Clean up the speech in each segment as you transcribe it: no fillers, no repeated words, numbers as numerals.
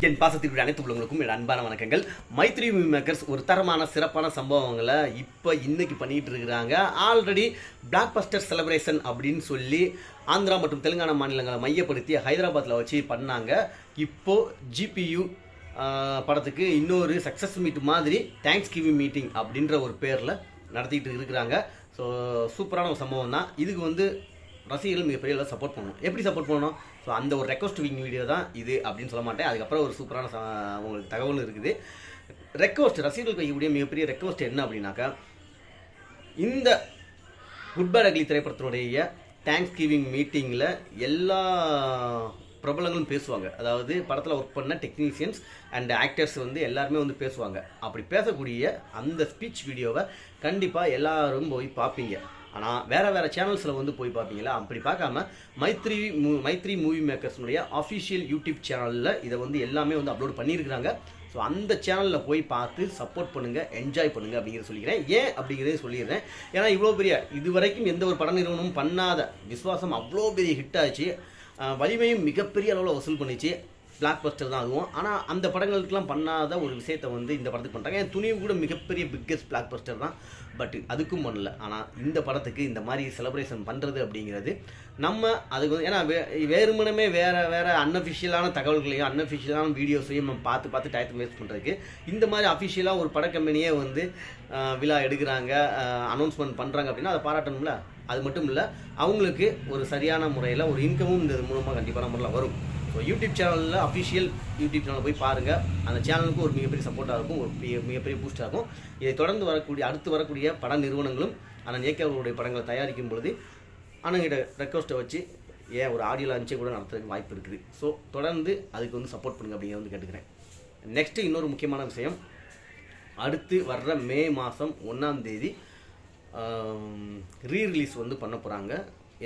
என் பாசத்திற்கு அனைத்து உள்ளவங்களுக்கும் என் அன்பான வணக்கங்கள். மைத்ரி மூவி மேக்கர்ஸ் ஒரு தரமான சிறப்பான சம்பவங்களை இப்போ இன்னைக்கு பண்ணிட்டு இருக்கிறாங்க. ஆல்ரெடி பிளாக் பஸ்டர் செலிப்ரேஷன் அப்படின்னு சொல்லி ஆந்திரா மற்றும் தெலுங்கானா மாநிலங்களை மையப்படுத்தி ஹைதராபாத்தில் வச்சு பண்ணாங்க. இப்போ ஜிபியு படத்துக்கு இன்னொரு சக்ஸஸ் மீட் மாதிரி தேங்க்ஸ் கிவிங் மீட்டிங் அப்படின்ற ஒரு பேரில் நடத்திட்டு இருக்கிறாங்க. ஸோ சூப்பரான ஒரு சம்பவம் தான். இதுக்கு ரசிகர்கள் மிகப்பெரிய அளவில் சப்போர்ட் பண்ணணும். எப்படி சப்போர்ட் பண்ணணும்? ஸோ அந்த ஒரு ரெக்வஸ்ட் விங் வீடியோ தான் இது அப்படின்னு சொல்ல மாட்டேன். அதுக்கப்புறம் ஒரு சூப்பரான உங்களுக்கு தகவல் இருக்குது. ரசிகர்களுக்கு வைக்கக்கூடிய மிகப்பெரிய ரெக்வஸ்ட் என்ன அப்படின்னாக்கா, இந்த குட் பேட் அக்லி திரைப்படத்தினுடைய தேங்க்ஸ் கிவிங் மீட்டிங்கில் எல்லா பிரபலங்களும் பேசுவாங்க. அதாவது படத்தில் ஒர்க் பண்ண டெக்னீஷியன்ஸ் அண்ட் ஆக்டர்ஸ் எல்லாருமே பேசுவாங்க. அப்படி பேசக்கூடிய அந்த ஸ்பீச் வீடியோவை கண்டிப்பாக எல்லாரும் போய் பார்ப்பீங்க. ஆனால் வேறு சேனல்ஸில் போய் பார்ப்பீங்களா? அப்படி பார்க்காம மைத்ரி மூவி மேக்கர்ஸ்னுடைய அஃபிஷியல் யூடியூப் சேனலில் இதை எல்லாமே அப்லோட் பண்ணியிருக்கிறாங்க. ஸோ அந்த சேனலில் போய் பார்த்து சப்போர்ட் பண்ணுங்கள், என்ஜாய் பண்ணுங்கள் அப்படிங்கிறத சொல்லிக்கிறேன். ஏன் அப்படிங்கிறதே சொல்லிடுறேன். ஏன்னா இவ்வளோ பெரிய இதுவரைக்கும் எந்த ஒரு பட நிறுவனமும் பண்ணாத விஸ்வாசம் அவ்வளோ பெரிய ஹிட் ஆச்சு. வலிமையும் மிகப்பெரிய அளவில் வசூல் பண்ணிச்சு. பிளாக் பஸ்டர் தான் அதுவும். ஆனால் அந்த படங்களுக்கெல்லாம் பண்ணாத ஒரு விஷயத்தை இந்த படத்துக்கு பண்ணுறாங்க. என் துணிவு கூட மிகப்பெரிய பிக்கஸ்ட் பிளாக் பஸ்டர் தான். பட் அதுக்கும் பண்ணல. ஆனால் இந்த படத்துக்கு இந்த மாதிரி செலிப்ரேஷன் பண்ணுறது அப்படிங்கிறது நம்ம அதுக்கு ஏன்னா வேறுமனமே வேறு அன்அஃபிஷியலான தகவல்களையும் அன்அஃபிஷியலான வீடியோஸையும் நம்ம பார்த்து டயத்தை வேஸ்ட் பண்ணுறதுக்கு இந்த மாதிரி அஃபிஷியலாக ஒரு பட கம்பெனியே விழா எடுக்கிறாங்க, அனௌன்ஸ்மெண்ட் பண்ணுறாங்க அப்படின்னா அதை பாராட்டணும்ல. அது மட்டும் இல்லை, அவங்களுக்கு ஒரு சரியான முறையில் ஒரு இன்கமும் இந்த மூலமாக கண்டிப்பான முறையில் வரும். ஸோ யூடியூப் சேனலில் அஃபிஷியல் யூடியூப் சேனலில் போய் பாருங்கள். அந்த சேனலுக்கு ஒரு மிகப்பெரிய சப்போர்ட்டாக இருக்கும், ஒரு மிகப்பெரிய பூஸ்டாக இருக்கும். இதை தொடர்ந்து அடுத்து வரக்கூடிய பட நிறுவனங்களும் அண்ணன் ஏகே அவர்களுடைய படங்களை தயாரிக்கும் பொழுது அண்ணங்கிட்ட ரெக்வஸ்ட்டை வச்சு ஒரு ஆடியோ லான்ச்சே கூட நடத்துறதுக்கு வாய்ப்பு இருக்குது. ஸோ தொடர்ந்து அதுக்கு சப்போர்ட் பண்ணுங்க அப்படிங்கிறத கேட்டுக்கிறேன். நெக்ஸ்ட்டு இன்னொரு முக்கியமான விஷயம், அடுத்து வர்ற மே மாதம் 1ஆம் தேதி ரீரிலீஸ் பண்ண போகிறாங்க.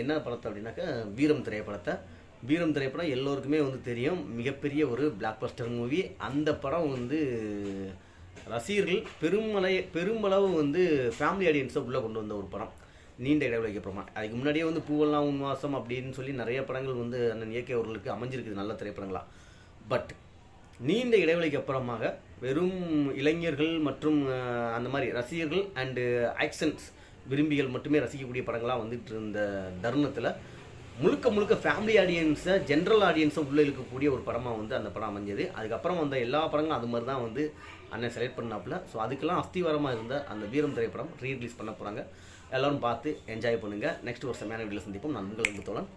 என்ன படத்தை அப்படின்னாக்கா வீரம் திரைப்படம் எல்லோருக்குமே தெரியும். மிகப்பெரிய ஒரு பிளாக் பஸ்டர் மூவி. அந்த படம் ரசிகர்கள் பெருமளவு ஃபேமிலி ஆடியன்ஸை உள்ளே கொண்டு வந்த ஒரு படம். நீண்ட இடைவெளிக்கு அப்புறமா அதுக்கு முன்னாடியே பூவெல்லாம் உன்வாசம் அப்படின்னு சொல்லி நிறைய படங்கள் அண்ணன் ஏகே அவர்களுக்கு அமைஞ்சிருக்குது, நல்ல திரைப்படங்களா. பட் நீண்ட இடைவெளிக்கு அப்புறமாக வெறும் இளைஞர்கள் மற்றும் அந்த மாதிரி ரசிகர்கள் அண்டு ஆக்ஷன்ஸ் விரும்பிகள் மட்டுமே ரசிக்கக்கூடிய படங்களாக வந்துட்டு இருந்த தருணத்தில் முழுக்க ஃபேமிலி ஆடியன்ஸை ஜென்ரல் ஆடியன்ஸை உள்ளே இருக்கக்கூடிய ஒரு படமாக அந்த படம் அமைஞ்சது. அதுக்கப்புறம் எல்லா படங்களும் அது மாதிரி தான் அண்ணன் செலக்ட் பண்ணாப்புல. ஸோ அதுக்கெல்லாம் அஸ்திவாரமாக இருந்த அந்த வீரம் திரைப்படம் ரீரிலீஸ் பண்ண போகிறாங்க. எல்லோரும் பார்த்து என்ஜாய் பண்ணுங்கள். நெக்ஸ்ட் ஒரு செமையான வீடியோவில் சந்திப்போம். நான் உங்கள் தோழன்.